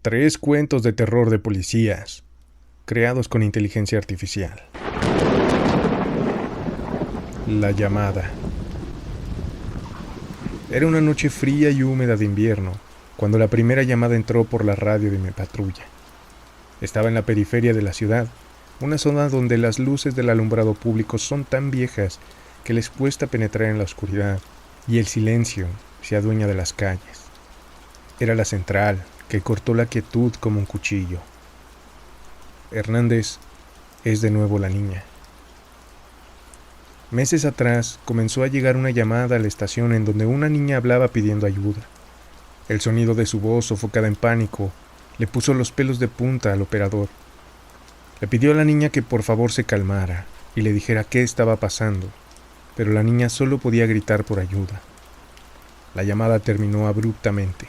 3 cuentos de terror de policías, creados con inteligencia artificial. La llamada. Era una noche fría y húmeda de invierno, cuando la primera llamada entró por la radio de mi patrulla. Estaba en la periferia de la ciudad, una zona donde las luces del alumbrado público son tan viejas que les cuesta penetrar en la oscuridad, y el silencio se adueña de las calles. Era la central, que cortó la quietud como un cuchillo. Hernández es de nuevo la niña. Meses atrás comenzó a llegar una llamada a la estación en donde una niña hablaba pidiendo ayuda. El sonido de su voz, sofocada en pánico, le puso los pelos de punta al operador. Le pidió a la niña que por favor se calmara y le dijera qué estaba pasando, pero la niña solo podía gritar por ayuda. La llamada terminó abruptamente.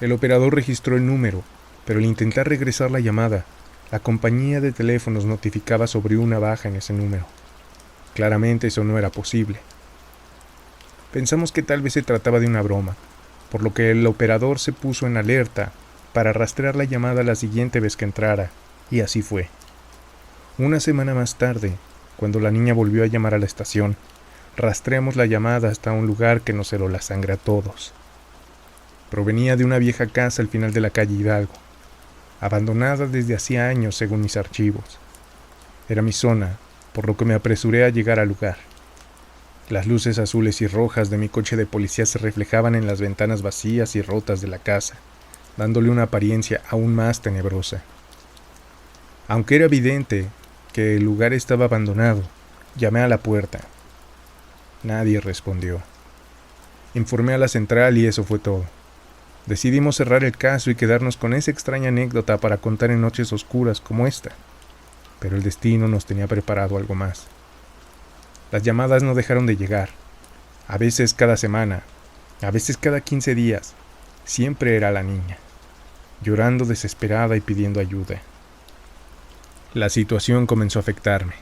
El operador registró el número, pero al intentar regresar la llamada, la compañía de teléfonos notificaba sobre una baja en ese número. Claramente eso no era posible. Pensamos que tal vez se trataba de una broma, por lo que el operador se puso en alerta para rastrear la llamada la siguiente vez que entrara, y así fue. Una semana más tarde, cuando la niña volvió a llamar a la estación, rastreamos la llamada hasta un lugar que nos heló la sangre a todos. Provenía de una vieja casa al final de la calle Hidalgo, abandonada desde hacía años según mis archivos. Era mi zona, por lo que me apresuré a llegar al lugar. Las luces azules y rojas de mi coche de policía se reflejaban en las ventanas vacías y rotas de la casa, dándole una apariencia aún más tenebrosa. Aunque era evidente que el lugar estaba abandonado, llamé a la puerta. Nadie respondió. Informé a la central y eso fue todo. Decidimos cerrar el caso y quedarnos con esa extraña anécdota para contar en noches oscuras como esta. Pero el destino nos tenía preparado algo más. Las llamadas no dejaron de llegar. A veces cada semana, a veces cada 15 días. Siempre era la niña, llorando desesperada y pidiendo ayuda. La situación comenzó a afectarme.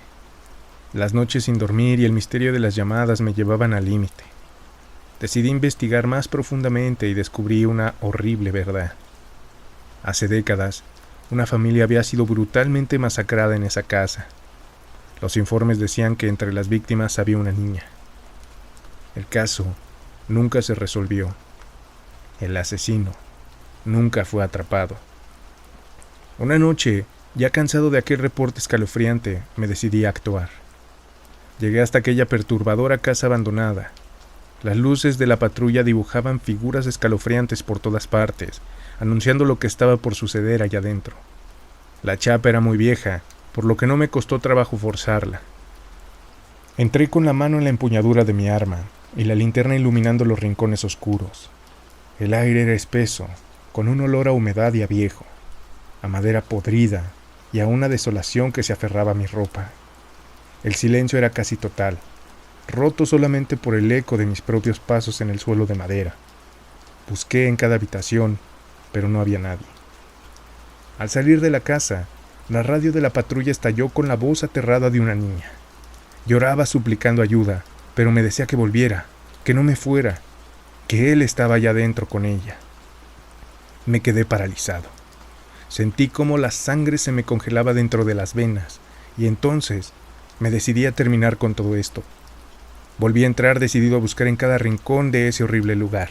Las noches sin dormir y el misterio de las llamadas me llevaban al límite. Decidí investigar más profundamente y descubrí una horrible verdad. Hace décadas, una familia había sido brutalmente masacrada en esa casa. Los informes decían que entre las víctimas había una niña. El caso nunca se resolvió. El asesino nunca fue atrapado. Una noche, ya cansado de aquel reporte escalofriante, me decidí a actuar. Llegué hasta aquella perturbadora casa abandonada. Las luces de la patrulla dibujaban figuras escalofriantes por todas partes, anunciando lo que estaba por suceder allá adentro. La chapa era muy vieja, por lo que no me costó trabajo forzarla. Entré con la mano en la empuñadura de mi arma y la linterna iluminando los rincones oscuros. El aire era espeso, con un olor a humedad y a viejo, a madera podrida y a una desolación que se aferraba a mi ropa. El silencio era casi total, roto solamente por el eco de mis propios pasos en el suelo de madera. Busqué en cada habitación, pero no había nadie. Al salir de la casa, la radio de la patrulla estalló con la voz aterrada de una niña. Lloraba suplicando ayuda, pero me decía que volviera, que no me fuera, que él estaba allá adentro con ella. Me quedé paralizado. Sentí cómo la sangre se me congelaba dentro de las venas, y entonces me decidí a terminar con todo esto. Volví a entrar decidido a buscar en cada rincón de ese horrible lugar.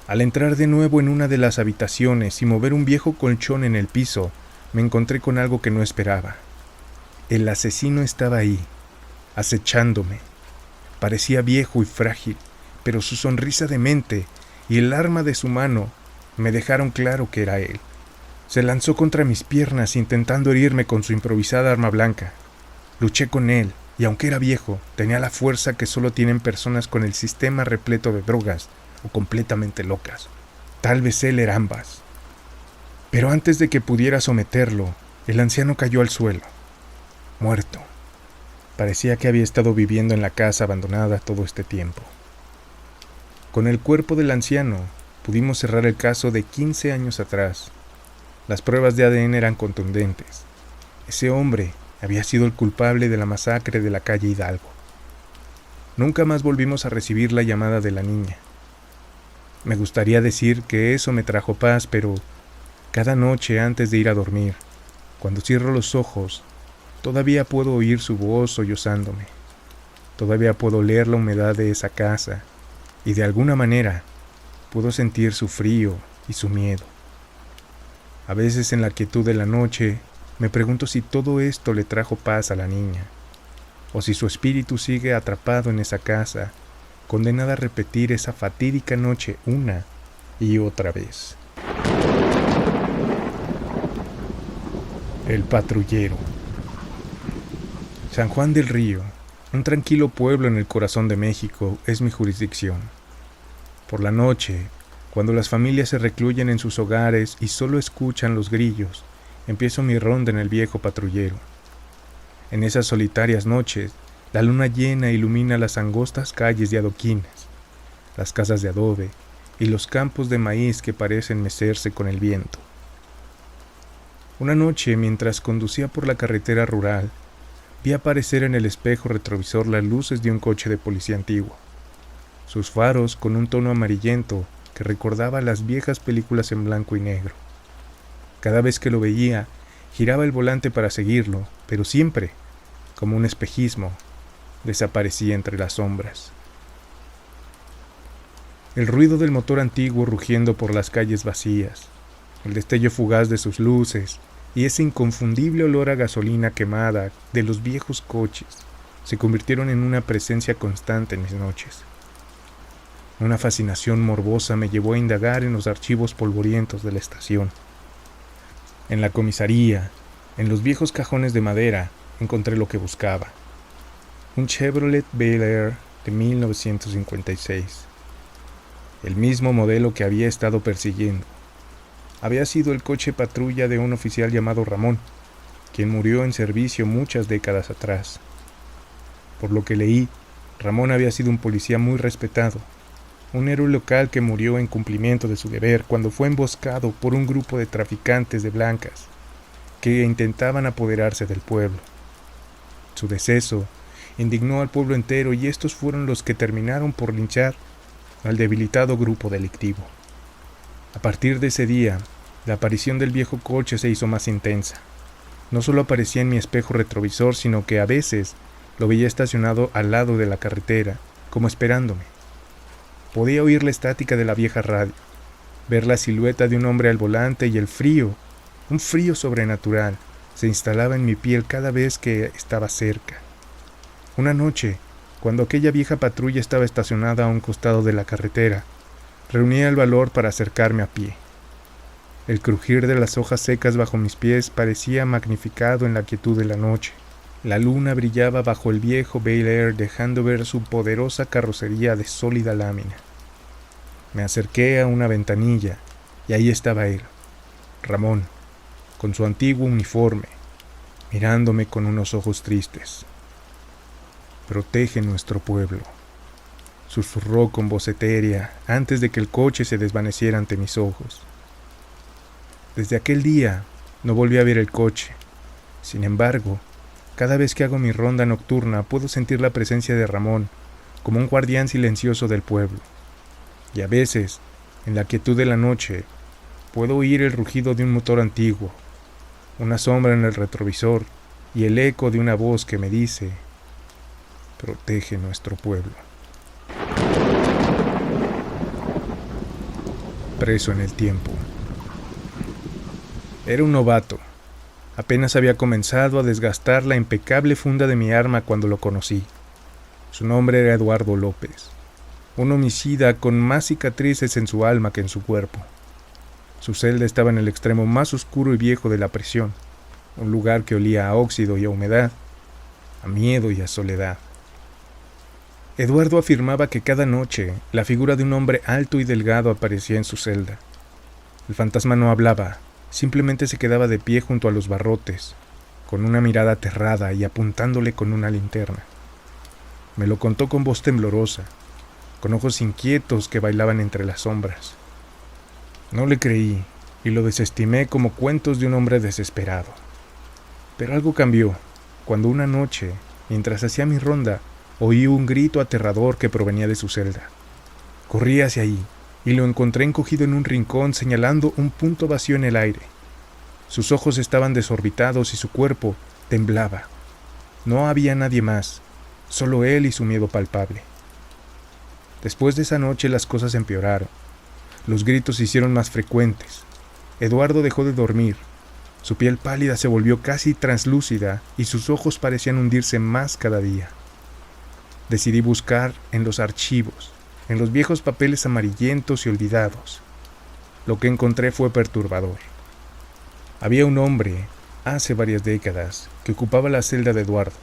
Al entrar de nuevo en una de las habitaciones y mover un viejo colchón en el piso, me encontré con algo que no esperaba. El asesino estaba ahí, acechándome. Parecía viejo y frágil, pero su sonrisa demente y el arma de su mano me dejaron claro que era él. Se lanzó contra mis piernas intentando herirme con su improvisada arma blanca. Luché con él, y aunque era viejo, tenía la fuerza que solo tienen personas con el sistema repleto de drogas o completamente locas. Tal vez él era ambas. Pero antes de que pudiera someterlo, el anciano cayó al suelo, muerto. Parecía que había estado viviendo en la casa abandonada todo este tiempo. Con el cuerpo del anciano, pudimos cerrar el caso de 15 años atrás. Las pruebas de ADN eran contundentes. Ese hombre había sido el culpable de la masacre de la calle Hidalgo. Nunca más volvimos a recibir la llamada de la niña. Me gustaría decir que eso me trajo paz, pero Cada noche antes de ir a dormir, cuando cierro los ojos, todavía puedo oír su voz sollozándome. Todavía puedo oler la humedad de esa casa y de alguna manera puedo sentir su frío y su miedo. A veces en la quietud de la noche me pregunto si todo esto le trajo paz a la niña, o si su espíritu sigue atrapado en esa casa, condenada a repetir esa fatídica noche una y otra vez. El patrullero. San Juan del Río, un tranquilo pueblo en el corazón de México, es mi jurisdicción. Por la noche, cuando las familias se recluyen en sus hogares y solo escuchan los grillos, empiezo mi ronda en el viejo patrullero. En esas solitarias noches, la luna llena ilumina las angostas calles de adoquines, las casas de adobe y los campos de maíz que parecen mecerse con el viento. Una noche, mientras conducía por la carretera rural, vi aparecer en el espejo retrovisor las luces de un coche de policía antiguo. Sus faros con un tono amarillento que recordaba las viejas películas en blanco y negro. Cada vez que lo veía, giraba el volante para seguirlo, pero siempre, como un espejismo, desaparecía entre las sombras. El ruido del motor antiguo rugiendo por las calles vacías, el destello fugaz de sus luces y ese inconfundible olor a gasolina quemada de los viejos coches se convirtieron en una presencia constante en mis noches. Una fascinación morbosa me llevó a indagar en los archivos polvorientos de la estación. En la comisaría, en los viejos cajones de madera, encontré lo que buscaba. Un Chevrolet Bel Air de 1956. El mismo modelo que había estado persiguiendo. Había sido el coche patrulla de un oficial llamado Ramón, quien murió en servicio muchas décadas atrás. Por lo que leí, Ramón había sido un policía muy respetado, un héroe local que murió en cumplimiento de su deber cuando fue emboscado por un grupo de traficantes de blancas que intentaban apoderarse del pueblo. Su deceso indignó al pueblo entero y estos fueron los que terminaron por linchar al debilitado grupo delictivo. A partir de ese día, la aparición del viejo coche se hizo más intensa. No solo aparecía en mi espejo retrovisor, sino que a veces lo veía estacionado al lado de la carretera, como esperándome. Podía oír la estática de la vieja radio, ver la silueta de un hombre al volante y el frío, un frío sobrenatural, se instalaba en mi piel cada vez que estaba cerca. Una noche, cuando aquella vieja patrulla estaba estacionada a un costado de la carretera, reunía el valor para acercarme a pie. El crujir de las hojas secas bajo mis pies parecía magnificado en la quietud de la noche. La luna brillaba bajo el viejo Bel Air dejando ver su poderosa carrocería de sólida lámina. Me acerqué a una ventanilla y ahí estaba él, Ramón, con su antiguo uniforme, mirándome con unos ojos tristes. «Protege nuestro pueblo», susurró con voz etérea antes de que el coche se desvaneciera ante mis ojos. Desde aquel día no volví a ver el coche. Sin embargo, cada vez que hago mi ronda nocturna puedo sentir la presencia de Ramón como un guardián silencioso del pueblo. Y a veces, en la quietud de la noche, puedo oír el rugido de un motor antiguo, una sombra en el retrovisor y el eco de una voz que me dice: «Protege nuestro pueblo». Preso en el tiempo. Era un novato. Apenas había comenzado a desgastar la impecable funda de mi arma cuando lo conocí. Su nombre era Eduardo López, un homicida con más cicatrices en su alma que en su cuerpo. Su celda estaba en el extremo más oscuro y viejo de la prisión, un lugar que olía a óxido y a humedad, a miedo y a soledad. Eduardo afirmaba que cada noche la figura de un hombre alto y delgado aparecía en su celda. El fantasma no hablaba, simplemente se quedaba de pie junto a los barrotes, con una mirada aterrada y apuntándole con una linterna. Me lo contó con voz temblorosa, con ojos inquietos que bailaban entre las sombras. No le creí y lo desestimé como cuentos de un hombre desesperado. Pero algo cambió cuando una noche, mientras hacía mi ronda, oí un grito aterrador que provenía de su celda. Corrí hacia ahí, y lo encontré encogido en un rincón señalando un punto vacío en el aire. Sus ojos estaban desorbitados y su cuerpo temblaba. No había nadie más, solo él y su miedo palpable. Después de esa noche las cosas empeoraron. Los gritos se hicieron más frecuentes. Eduardo dejó de dormir. Su piel pálida se volvió casi translúcida y sus ojos parecían hundirse más cada día. Decidí buscar en los archivos, en los viejos papeles amarillentos y olvidados. Lo que encontré fue perturbador. Había un hombre, hace varias décadas, que ocupaba la celda de Eduardo.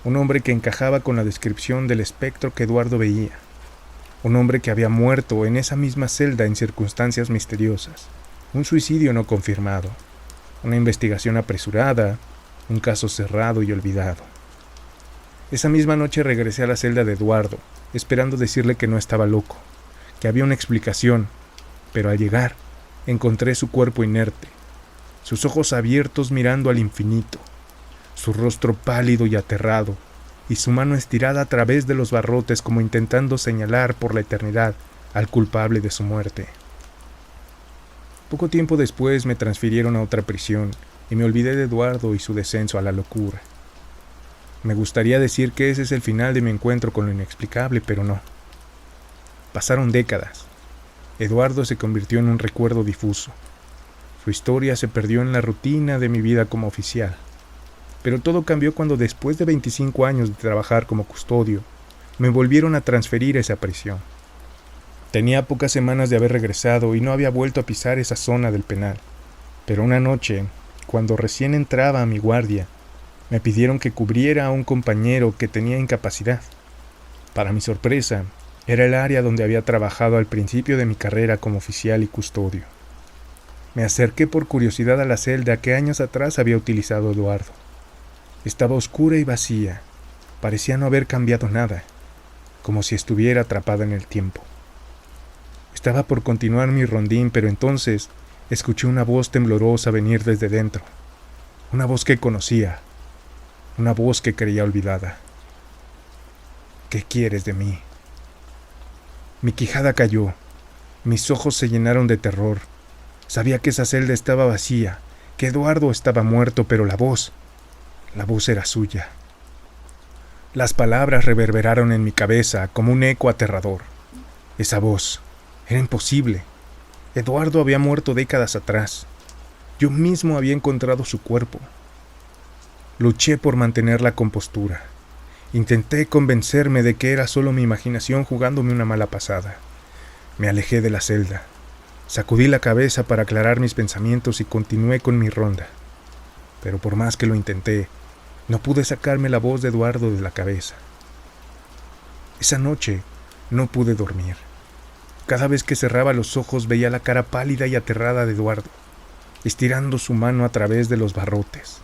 Un hombre que encajaba con la descripción del espectro que Eduardo veía. Un hombre que había muerto en esa misma celda en circunstancias misteriosas. Un suicidio no confirmado. Una investigación apresurada. Un caso cerrado y olvidado. Esa misma noche regresé a la celda de Eduardo, esperando decirle que no estaba loco, que había una explicación, pero al llegar, encontré su cuerpo inerte, sus ojos abiertos mirando al infinito, su rostro pálido y aterrado, y su mano estirada a través de los barrotes como intentando señalar por la eternidad al culpable de su muerte. Poco tiempo después me transfirieron a otra prisión y me olvidé de Eduardo y su descenso a la locura. Me gustaría decir que ese es el final de mi encuentro con lo inexplicable, pero no. Pasaron décadas. Eduardo se convirtió en un recuerdo difuso. Su historia se perdió en la rutina de mi vida como oficial. Pero todo cambió cuando después de 25 años de trabajar como custodio, me volvieron a transferir a esa prisión. Tenía pocas semanas de haber regresado y no había vuelto a pisar esa zona del penal. Pero una noche, cuando recién entraba a mi guardia, me pidieron que cubriera a un compañero que tenía incapacidad. Para mi sorpresa, era el área donde había trabajado al principio de mi carrera como oficial y custodio. Me acerqué por curiosidad a la celda que años atrás había utilizado Eduardo. Estaba oscura y vacía, parecía no haber cambiado nada, como si estuviera atrapada en el tiempo. Estaba por continuar mi rondín, pero entonces escuché una voz temblorosa venir desde dentro. Una voz que conocía. Una voz que creía olvidada. ¿Qué quieres de mí? Mi quijada cayó. Mis ojos se llenaron de terror. Sabía que esa celda estaba vacía, que Eduardo estaba muerto, pero la voz era suya. Las palabras reverberaron en mi cabeza como un eco aterrador. Esa voz era imposible. Eduardo había muerto décadas atrás. Yo mismo había encontrado su cuerpo. Luché por mantener la compostura. Intenté convencerme de que era solo mi imaginación jugándome una mala pasada. Me alejé de la celda. Sacudí la cabeza para aclarar mis pensamientos y continué con mi ronda. Pero por más que lo intenté, no pude sacarme la voz de Eduardo de la cabeza. Esa noche no pude dormir. Cada vez que cerraba los ojos veía la cara pálida y aterrada de Eduardo, estirando su mano a través de los barrotes.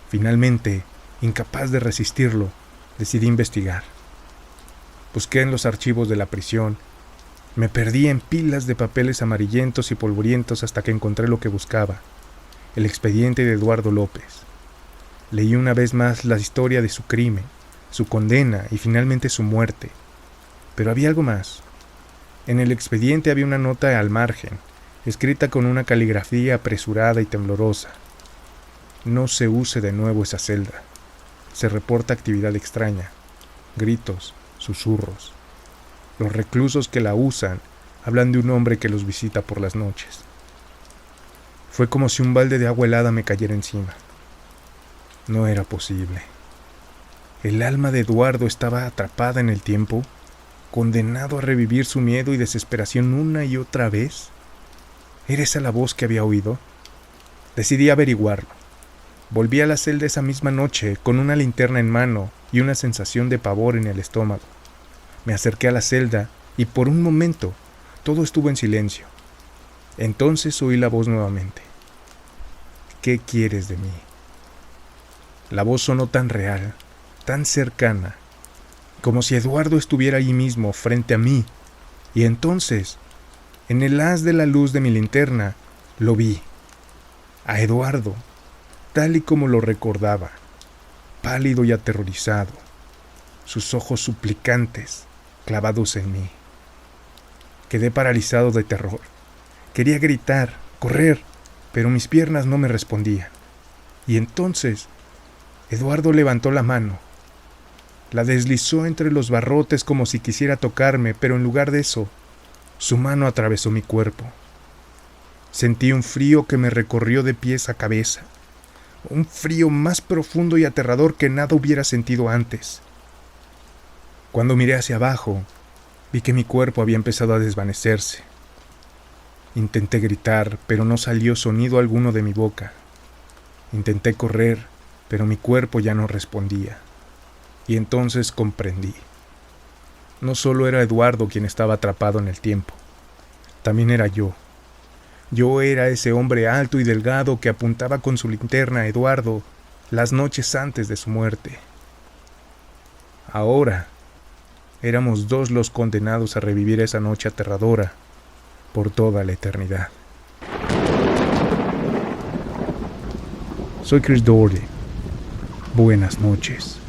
Finalmente, incapaz de resistirlo, decidí investigar. Busqué en los archivos de la prisión. Me perdí en pilas de papeles amarillentos y polvorientos hasta que encontré lo que buscaba: el expediente de Eduardo López. Leí una vez más la historia de su crimen, su condena y finalmente su muerte. Pero había algo más. En el expediente había una nota al margen, escrita con una caligrafía apresurada y temblorosa. No se use de nuevo esa celda. Se reporta actividad extraña, gritos, susurros. Los reclusos que la usan hablan de un hombre que los visita por las noches. Fue como si un balde de agua helada me cayera encima. No era posible. El alma de Eduardo estaba atrapada en el tiempo, condenado a revivir su miedo y desesperación una y otra vez. ¿Era esa la voz que había oído? Decidí averiguarlo. Volví a la celda esa misma noche con una linterna en mano y una sensación de pavor en el estómago. Me acerqué a la celda y por un momento todo estuvo en silencio. Entonces oí la voz nuevamente. ¿Qué quieres de mí? La voz sonó tan real, tan cercana, como si Eduardo estuviera allí mismo, frente a mí. Y entonces, en el haz de la luz de mi linterna, lo vi. A Eduardo, tal y como lo recordaba, pálido y aterrorizado, sus ojos suplicantes clavados en mí. Quedé paralizado de terror. Quería gritar, correr, pero mis piernas no me respondían. Y entonces, Eduardo levantó la mano. La deslizó entre los barrotes como si quisiera tocarme, pero en lugar de eso, su mano atravesó mi cuerpo. Sentí un frío que me recorrió de pies a cabeza. Un frío más profundo y aterrador que nada hubiera sentido antes. Cuando miré hacia abajo, vi que mi cuerpo había empezado a desvanecerse. Intenté gritar, pero no salió sonido alguno de mi boca. Intenté correr, pero mi cuerpo ya no respondía. Y entonces comprendí. No solo era Eduardo quien estaba atrapado en el tiempo, también era yo. Yo era ese hombre alto y delgado que apuntaba con su linterna a Eduardo las noches antes de su muerte. Ahora, éramos dos los condenados a revivir esa noche aterradora por toda la eternidad. Soy Chris Doherty. Buenas noches.